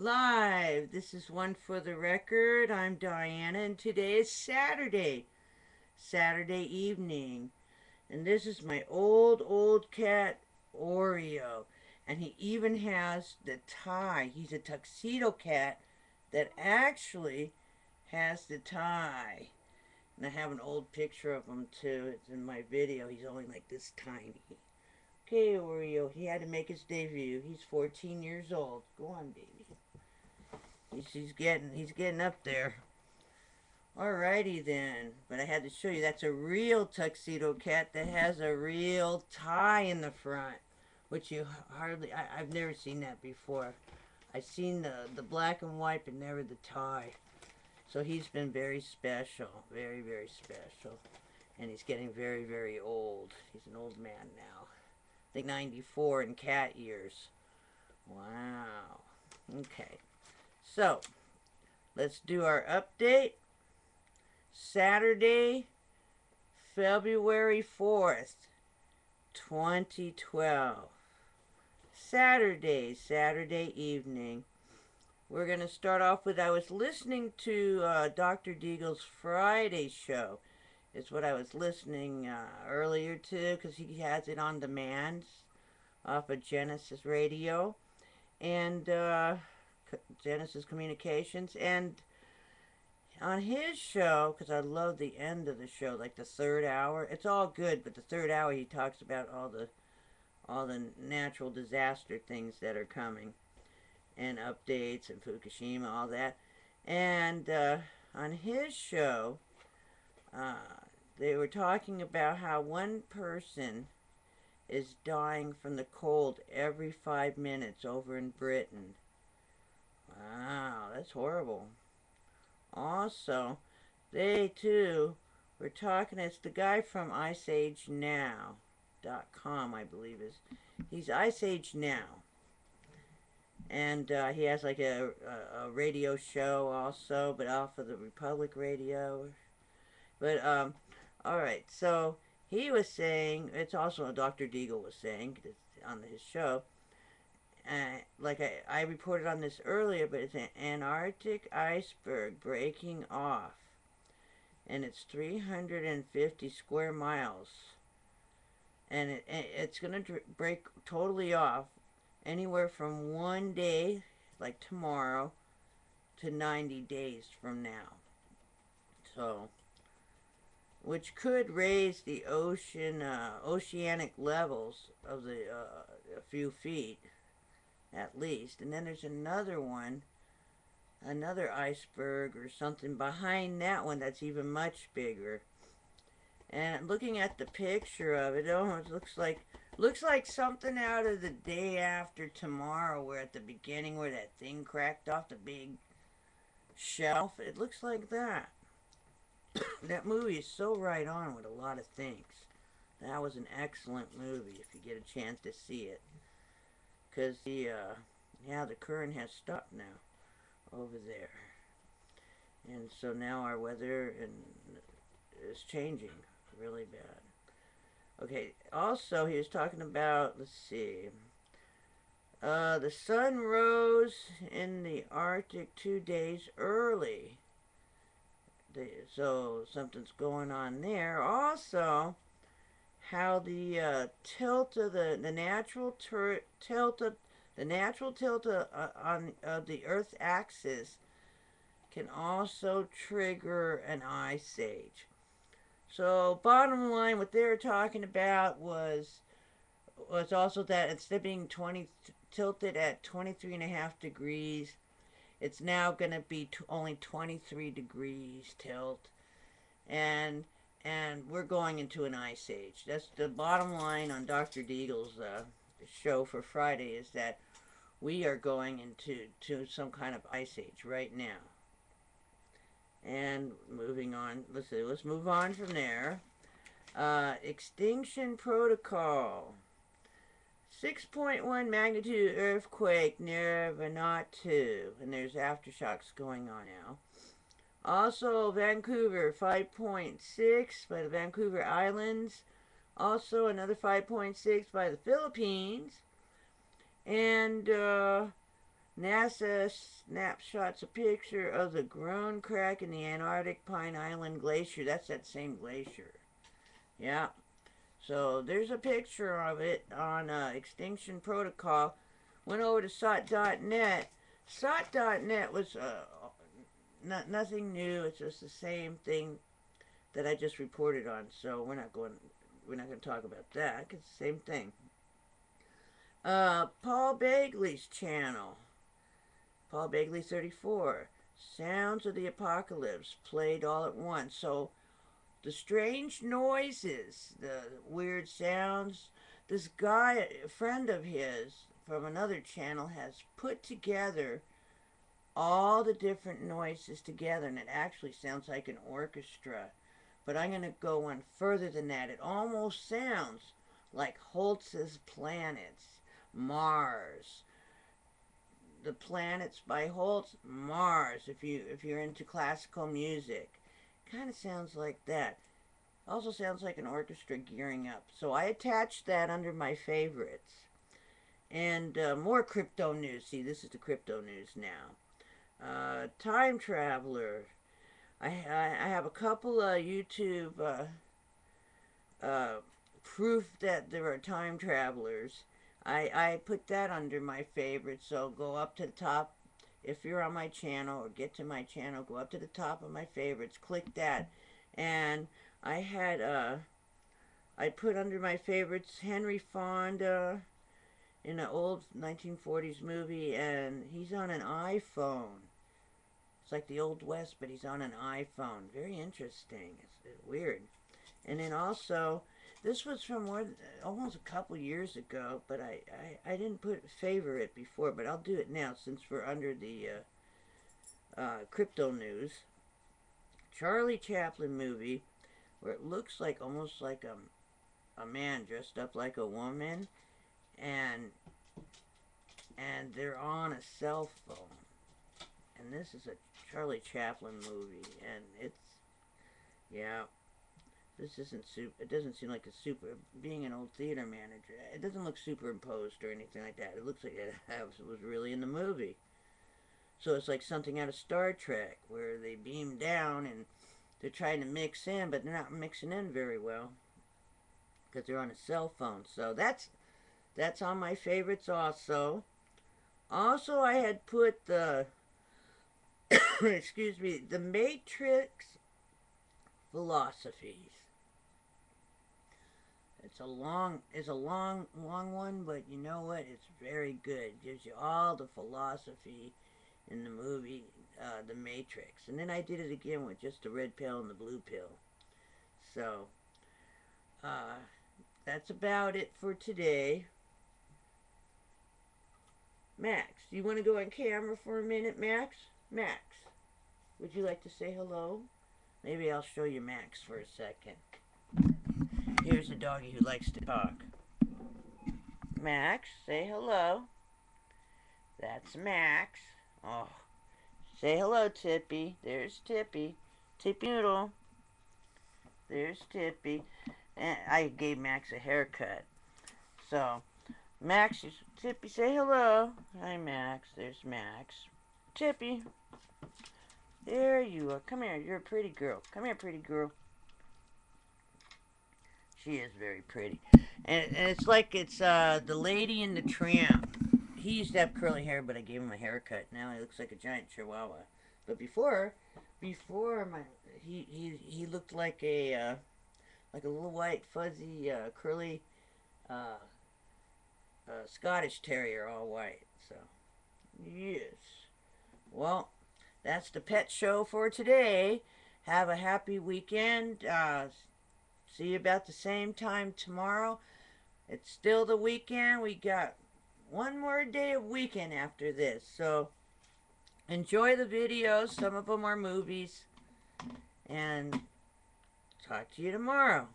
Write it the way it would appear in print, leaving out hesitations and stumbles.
Live. This is One for the Record. I'm Diana, and today is Saturday evening. And this is my old cat, Oreo. And he even has the tie. He's a tuxedo cat that actually has the tie. And I have an old picture of him too. It's in my video. He's only like this tiny. Okay, Oreo. He had to make his debut. He's 14 years old. Go on, baby. He's getting up there. Alrighty then. But I had to show you that's a real tuxedo cat that has a real tie in the front. Which you hardly I've never seen that before. I've seen the black and white but never the tie. So he's been very special. Very, very special. And he's getting very, very old. He's an old man now. I think 94 in cat years. Wow. Okay. So, let's do our update. Saturday, February 4th, 2012. Saturday evening. We're going to start off with, I was listening to Dr. Deagle's Friday show. It's what I was listening earlier to because he has it on demand off of Genesis Radio. And Genesis Communications, and on his show, because I love the end of the show, like the third hour. It's all good, but the third hour he talks about all the natural disaster things that are coming, and updates and Fukushima, all that. And on his show, they were talking about how one person is dying from the cold every 5 minutes over in Britain. Wow, that's horrible. Also, they too were talking, it's the guy from IceAgeNow.com, I believe he's Ice Age Now. And he has like a radio show also, but off of the Republic Radio. But, alright, so he was saying, it's also Dr. Deagle was saying on his show, like I reported on this earlier, but it's an Antarctic iceberg breaking off. And it's 350 square miles. And it's going to break totally off anywhere from 1 day, like tomorrow, to 90 days from now. So, which could raise the oceanic levels of the a few feet. At least. And then there's another one, another iceberg or something behind that one that's even much bigger. And looking at the picture of it, it almost looks like something out of The Day After Tomorrow, where at the beginning where that thing cracked off the big shelf. It looks like that. That movie is so right on with a lot of things. That was an excellent movie if you get a chance to see it. Because the current has stopped now over there. And so now our weather is changing really bad. Okay, also he was talking about, let's see, the sun rose in the Arctic 2 days early. So something's going on there. Also, how the tilt of the natural tilt of on the Earth's axis can also trigger an ice age. So bottom line, what they were talking about was also that instead of being tilted at 23.5 degrees, it's now going to be only 23 degrees tilt, and we're going into an ice age. That's the bottom line on Dr. Deagle's show for Friday, is that we are going into some kind of ice age right now. And moving on, let's move on from there. Extinction protocol. 6.1 magnitude earthquake near Vanuatu, and there's aftershocks going on now. Also, Vancouver, 5.6 by the Vancouver Islands. Also, another 5.6 by the Philippines. And NASA snapshots a picture of the ground crack in the Antarctic Pine Island Glacier. That's that same glacier. Yeah. So there's a picture of it on Extinction Protocol. Went over to SOT.net. SOT.net was nothing new. It's just the same thing that I just reported on. So we're not going to talk about that. It's the same thing. Paul Bagley's channel. Paul Bagley 34. Sounds of the Apocalypse played all at once. So the strange noises, the weird sounds. This guy, a friend of his from another channel, has put together all the different noises together, and it actually sounds like an orchestra. But I'm going to go one further than that. It almost sounds like Holtz's Planets, Mars. The Planets by Holtz, Mars. If you're into classical music, kind of sounds like that. Also sounds like an orchestra gearing up. So I attached that under my favorites. And more crypto news. See, this is the crypto news now. Time Traveler. I have a couple of YouTube proof that there are time travelers. I put that under my favorites. So go up to the top. If you're on my channel or get to my channel, go up to the top of my favorites. Click that. And I had, I put under my favorites Henry Fonda in an old 1940s movie, and he's on an iPhone. It's like the Old West, but he's on an iPhone. Very interesting. It's weird. And then also, this was from almost a couple years ago, but I didn't put favorite before, but I'll do it now since we're under the crypto news. Charlie Chaplin movie, where it looks like almost like a man dressed up like a woman, and they're on a cell phone. And this is a Charlie Chaplin movie, and it's, yeah, this isn't super, it doesn't seem like a super, being an old theater manager, it doesn't look superimposed or anything like that. It looks like it was really in the movie. So it's like something out of Star Trek, where they beam down and they're trying to mix in, but they're not mixing in very well because they're on a cell phone. So that's on my favorites also. Also, I had put the excuse me, the Matrix philosophies. It's a long one, but you know what? It's very good. It gives you all the philosophy in the movie, The Matrix. And then I did it again with just the red pill and the blue pill. So, that's about it for today. Max, do you want to go on camera for a minute, Max? Max, would you like to say hello? Maybe I'll show you Max for a second. Here's a doggy who likes to talk. Max, say hello. That's Max. Oh, say hello, Tippy. There's Tippy. Tippy Noodle. There's Tippy. And I gave Max a haircut. So, Max, Tippy, say hello. Hi, Max. There's Max. Tippy. There you are. Come here. You're a pretty girl. Come here, pretty girl. She is very pretty. And it's like it's the Lady and the Tramp. He used to have curly hair, but I gave him a haircut. Now he looks like a giant chihuahua. But before he looked like a little white fuzzy curly Scottish Terrier, all white. So yes. Well, that's the pet show for today. Have a happy weekend. See you about the same time tomorrow. It's still the weekend. We got one more day of weekend after this. So enjoy the videos. Some of them are movies. And talk to you tomorrow.